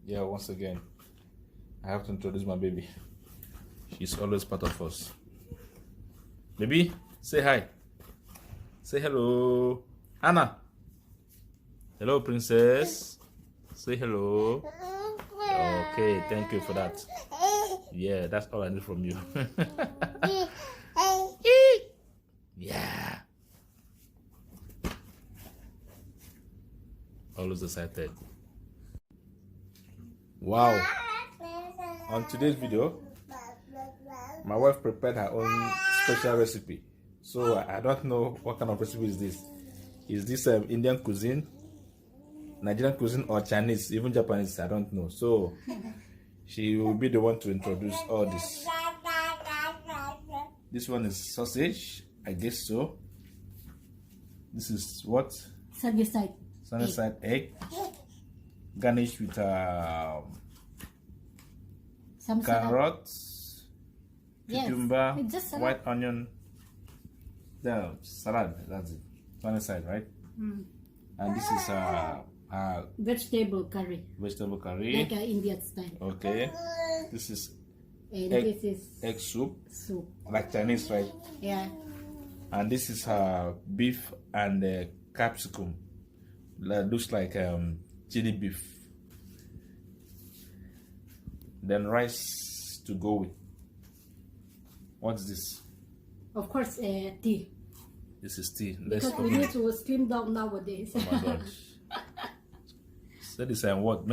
Yeah, once again, I have to introduce my baby. She's always part of us. Baby, say hi. Say hello. Anna. Hello, princess. Say hello. Okay, thank you for that. Yeah, that's all I need from you. Yeah. Always excited. Wow. On today's video, my wife prepared her own special recipe. So I don't know what kind of recipe is this. Is this Indian cuisine, Nigerian cuisine, or Chinese, even Japanese? I don't know. So she will be the one to introduce all this. This one is sausage, I guess so. This is what? Sunny side Egg. Garnished with some carrots, cucumber, yes, white onion. The salad, that's it. Sunny side, right? And this is vegetable curry. Vegetable curry. Like Indian style. Okay. This is this is egg soup. Soup. Like Chinese, right? Yeah. And this is beef and capsicum. That looks like chili beef. Then rice to go with. What's this? Of course, tea. This is tea. Let's Because we need to slim down nowadays. Oh my God. So this is what?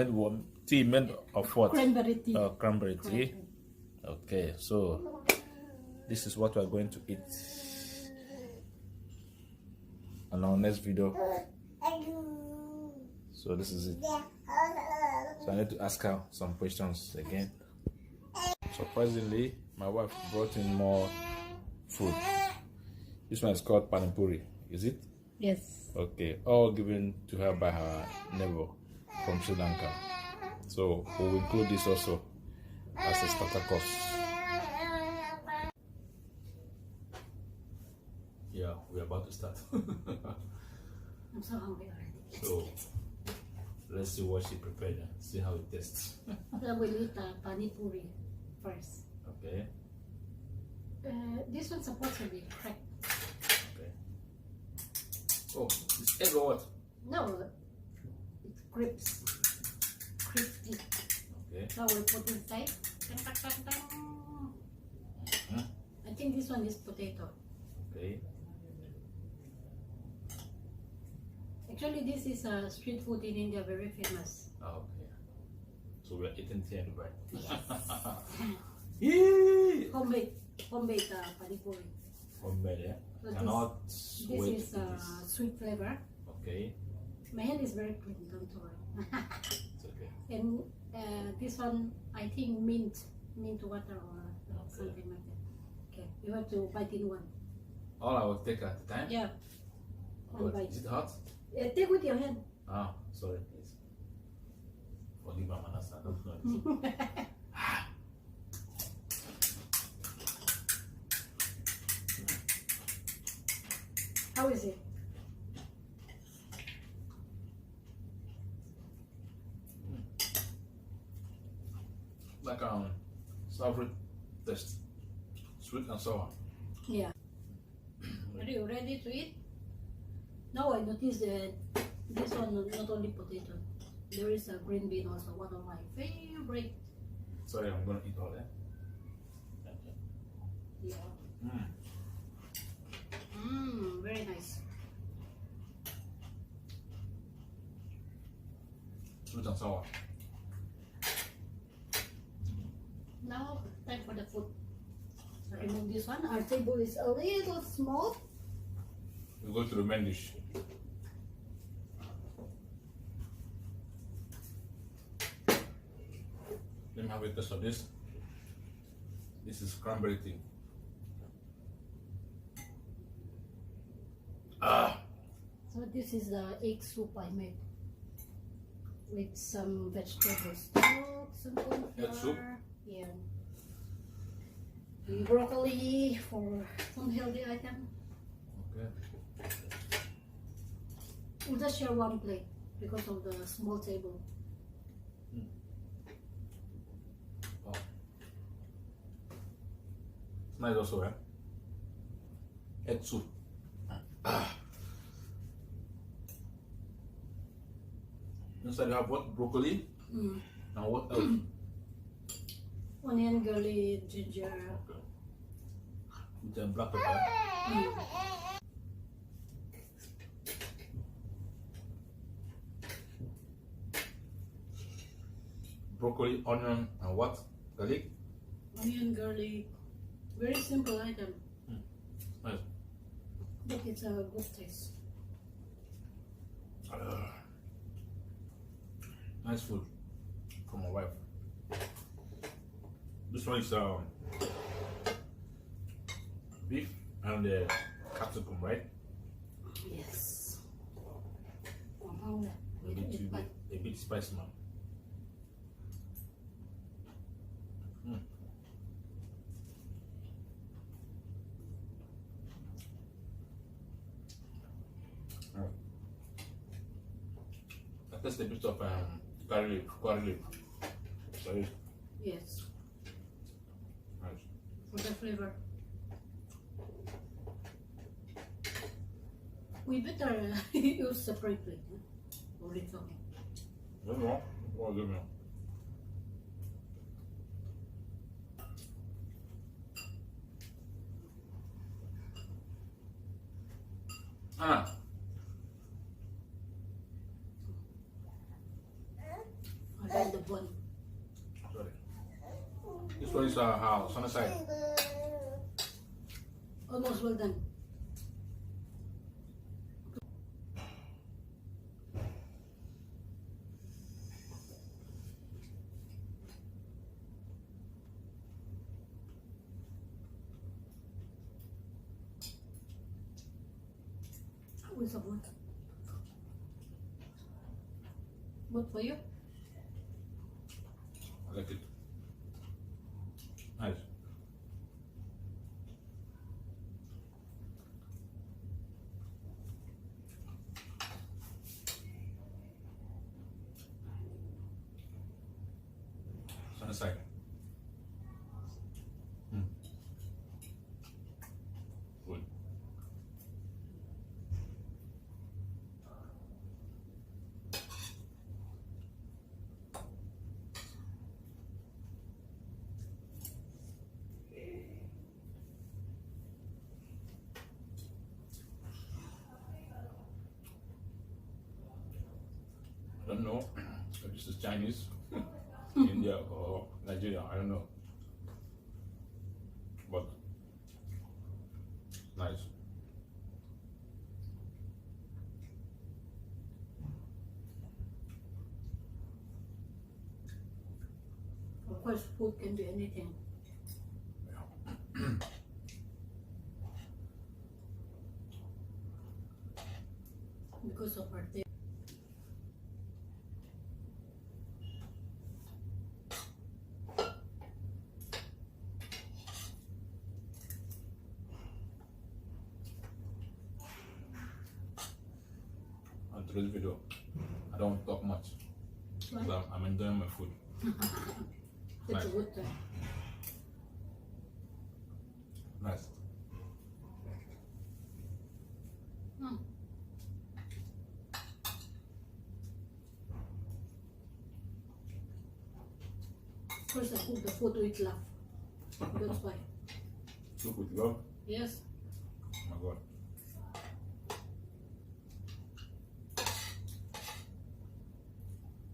Tea made of what? Cranberry tea. Cranberry tea. Okay, so this is what we're going to eat on our next video. So this is it. So I need to ask her some questions again. Surprisingly, my wife brought in more food. This one is called panipuri. Is it? Yes. Okay, all given to her by her neighbor from Sri Lanka. So we'll include this also as a starter course. Yeah, we're about to start. I'm so hungry already. So let's see what she prepared and see how it tastes. So we'll eat pani puri first. Okay. This one's supposed to be cracked. Okay. Oh, this egg or what? No, it's crisp. Crispy. Okay. So we'll put inside. I think this one is potato. Okay. Actually, this is a street food in India, very famous. Oh, okay. So we're eating tea in Dubai. Yes. Homemade pani puri. Homemade, yeah? So Cannot this wait is to eat this. sweet flavor. Okay. My hand is very clean, don't worry. It's okay. And this one, I think mint water or Okay. something like that. Okay, you have to bite in one. All I will take at the time? Yeah. One But bite. is it hot? Take with your hand. Ah, sorry, please. Forgive my manners, I don't know it. How is it? Like savory taste. Sweet and sour. Yeah. Are you ready to eat? Now I noticed that this one not only potato. There is a green bean also, one of my favorite. Sorry, I'm gonna eat all that. Yeah. Very nice. Sweet and sour. Now time for the food. So remove this one. Our table is a little small. We go to the main dish. Let me have a taste of this. This is cranberry tea. Ah! So this is the egg soup I made with some vegetable stock, some cornflour. Egg soup? Yeah. The broccoli for some healthy item. Okay. We'll just share one plate because of the small table. nice also, eh? Egg soup. Inside you have what? Broccoli? Mm. And what else? Onion, garlic, ginger. Okay. With the black pepper. Mm. Broccoli, onion, and what? Garlic? Onion, garlic. Very simple item, Nice. but it's a good taste. Nice food from my wife. This one is beef and capsicum, right? Yes. A bit spicy, man. I taste a bit of curry leaf. Sorry. Yes, Nice. for the flavor. We better use separately. Or it's okay. Let me know. Let me know. Anna. I like the bun. Sorry. This one is house on the side. Almost well done. With some what? What for you? I like it. Nice. It's on the side. Good. I don't know if this is Chinese, India, or Nigeria. I don't know. But nice. Of course, food can be anything. Because of our taste. On today's video, I don't talk much. Right? So I'm enjoying my food. It's Nice. a good time. Nice. Mm. First, I cook the food with love. That's why. Look with love. Yes. Oh my God.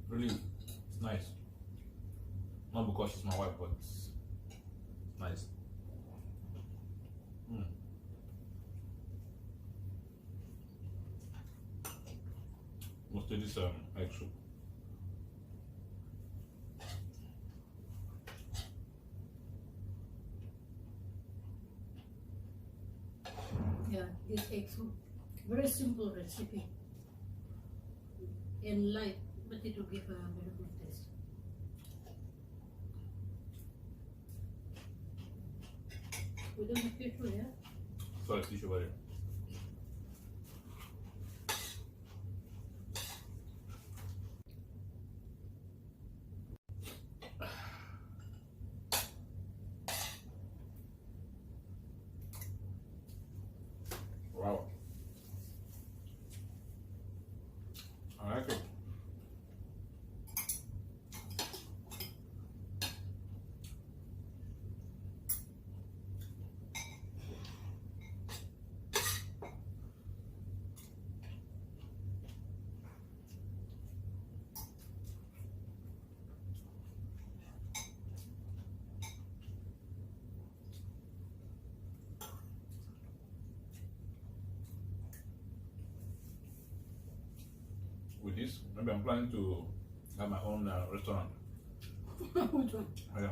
Really, it's nice. Not because she's my wife, but it's nice. Mostly this egg soup. Yeah, this egg soup. Very simple recipe. And light, but it will give a very good taste. We don't have tissue, yeah? Sorry, tissue buddy. with this. Maybe I'm planning to have my own restaurant. Which one? Yeah,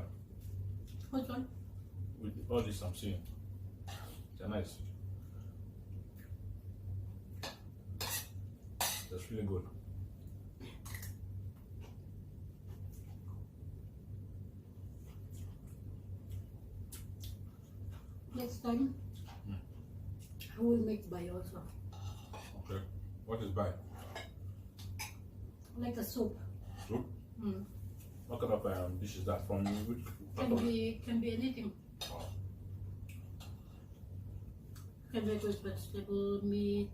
Which one? with all this I'm seeing. They're nice. That's really good. Next time, I will make by also. Okay. What is by? Like a soup. Soup? Mm. What kind of dish is that from which part Can of- be anything. Oh. Can make with vegetable, meat.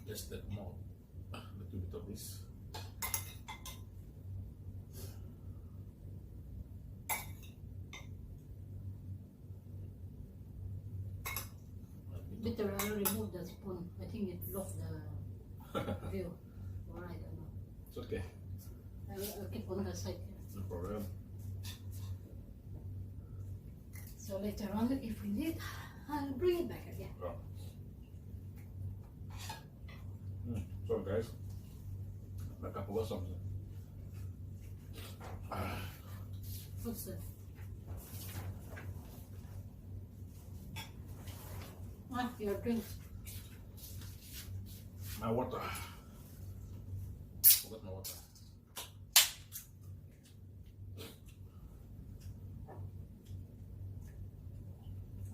Let's take more. A little bit of this. Later I remove the spoon. I think it blocked the view. Or I don't know. It's okay. I'll keep on the side here. No problem. So later on, if we need, I'll bring it back again. Oh. So guys, like I forgot something. What's that? Ah, your drinks. My water. Forgot my water.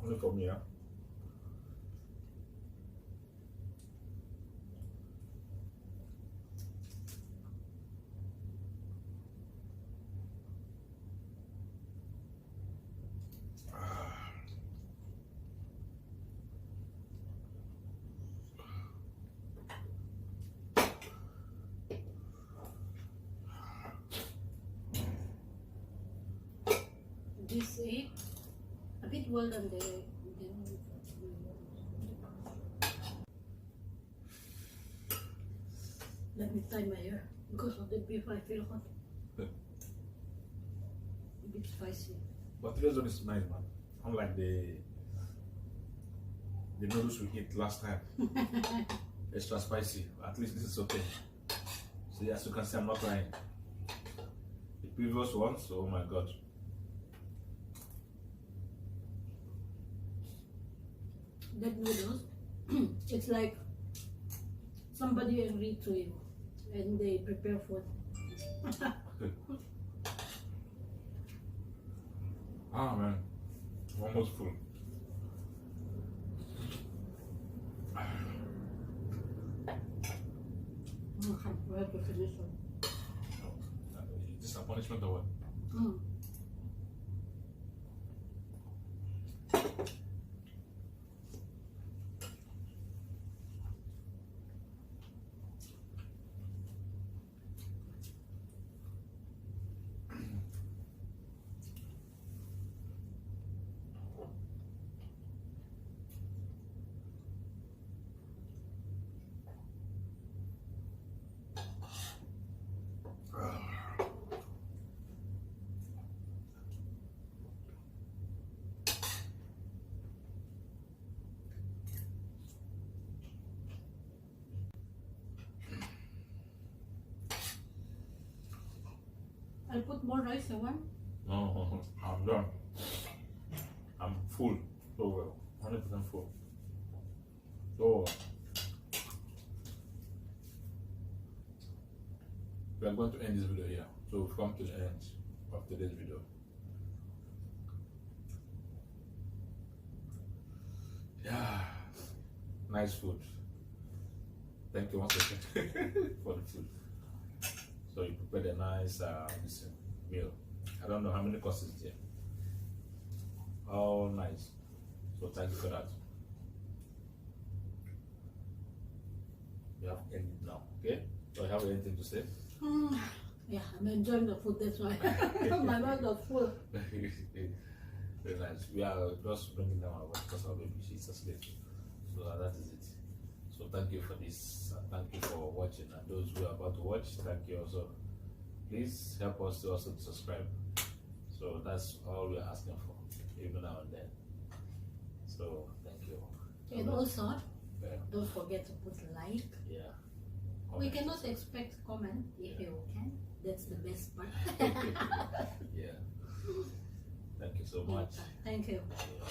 Only for me, yeah. This egg, a bit well done the let me tie my hair because of the beef. I feel hot. A bit spicy. But today's one is nice, man. Unlike the noodles we ate last time. Extra spicy. At least this is okay. So as you can see, I'm not crying. The previous ones, oh my god. That noodles, it's like somebody agreed to you and they prepare food. Ah man, almost full. We have to finish one. Is this a punishment or what? Mm. I'll put more rice in one. No, I'm done. I'm full. So well. 100% full. So we are going to end this video here. So we've come to the end of today's video. Yeah, nice food. Thank you once again for the food. So you prepared a nice meal. I don't know how many courses there. All nice. So thank you for that. You have to end it now, okay? So you have anything to say? Yeah, I'm enjoying the food, that's why. My mouth is full. Very nice. We are just bringing down our work because our baby she's asleep. So that is it. So thank you for this. Thank you for watching. And those who are about to watch, thank you also. Please help us to also subscribe. So So that's all we're asking for, even now and then. So thank you. And also, Yeah. don't forget to put like. Yeah. We Comment. cannot expect comment if you can. That's the best part. Yeah. Thank you so much. Thank you. Yeah.